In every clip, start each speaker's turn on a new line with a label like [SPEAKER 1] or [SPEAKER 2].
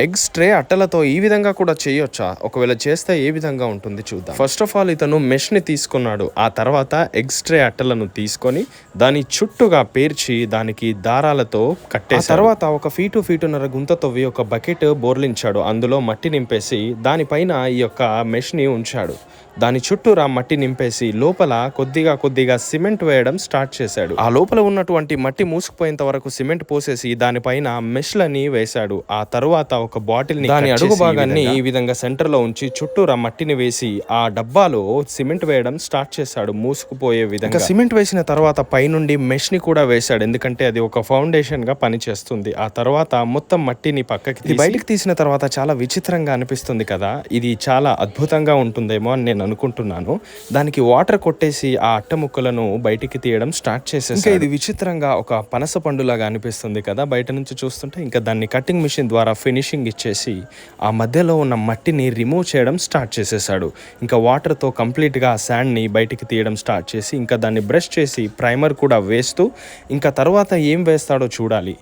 [SPEAKER 1] Eggs tray అట్టలతో ఈ విధంగా కూడా చేయొచ్చా? ఒకవేళ చేస్తే ఏ విధంగా ఉంటుంది చూద్దాం. ఫస్ట్ ఆఫ్ ఆల్ ఇతను మెష్ని తీసుకున్నాడు. ఆ తర్వాత ఎగ్స్ ట్రే అట్టలను తీసుకొని దాని చుట్టుగా పేర్చి దానికి దారాలతో కట్టేసి తర్వాత ఒక ఫీటున్నర గుంత తవ్వి ఒక బకెట్ బోర్లించాడు. అందులో మట్టి నింపేసి దానిపైన ఈ యొక్క మెష్ని ఉంచాడు. దాని చుట్టూరా మట్టి నింపేసి లోపల కొద్దిగా సిమెంట్ వేయడం స్టార్ట్ చేశాడు. ఆ లోపల ఉన్నటువంటి మట్టి మూసుకుపోయేంత వరకు సిమెంట్ పోసేసి దానిపైన మెష్లని వేశాడు. ఆ తరువాత ఒక బాటిల్ ని దాని అడుగు భాగాన్ని ఈ విధంగా సెంటర్ లో ఉంచి చుట్టూరా మట్టిని వేసి ఆ డబ్బాలో సిమెంట్ వేయడం స్టార్ట్ చేశాడు మూసుకుపోయే విధంగా. సిమెంట్ వేసిన తర్వాత పైనుండి మెష్ ని కూడా వేశాడు, ఎందుకంటే అది ఒక ఫౌండేషన్ గా పనిచేస్తుంది. ఆ తర్వాత మొత్తం మట్టిని పక్కకి బయటికి తీసిన తర్వాత చాలా విచిత్రంగా అనిపిస్తుంది కదా. ఇది చాలా అద్భుతంగా ఉంటుందేమో అని నేను అనుకుంటున్నాను. దానికి వాటర్ కొట్టేసి ఆ అట్ట ముక్కలను బయటికి తీయడం స్టార్ట్ చేసేసి, ఇంకా ఇది విచిత్రంగా ఒక పనస పండులాగా అనిపిస్తుంది కదా బయట నుంచి చూస్తుంటే. ఇంకా దాన్ని కటింగ్ మిషన్ ద్వారా ఫినిషింగ్ ఇచ్చేసి ఆ మధ్యలో ఉన్న మట్టిని రిమూవ్ చేయడం స్టార్ట్ చేసేసాడు. ఇంకా వాటర్తో కంప్లీట్గా ఆ శాండ్ని బయటికి తీయడం స్టార్ట్ చేసి ఇంకా దాన్ని బ్రష్ చేసి ప్రైమర్ కూడా వేస్తూ ఇంకా తర్వాత ఏం వేస్తాడో చూడాలి.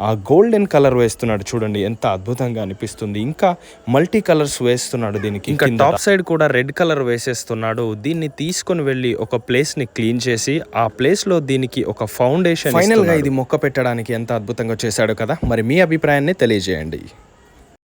[SPEAKER 1] ఆ గోల్డెన్ కలర్ వేస్తున్నాడు చూడండి, ఎంత అద్భుతంగా అనిపిస్తుంది. ఇంకా మల్టీ కలర్స్ వేస్తున్నాడు దీనికి. ఇంకా టాప్ సైడ్ కూడా రెడ్ కలర్ వేసేస్తున్నాడు. దీన్ని తీసుకొని వెళ్ళి ఒక ప్లేస్ ని క్లీన్ చేసి ఆ ప్లేస్ లో దీనికి ఒక ఫౌండేషన్ ఫైనల్ గా ఇది మొక్క పెట్టడానికి ఎంత అద్భుతంగా చేశాడు కదా. మరి మీ అభిప్రాయాన్ని తెలియజేయండి.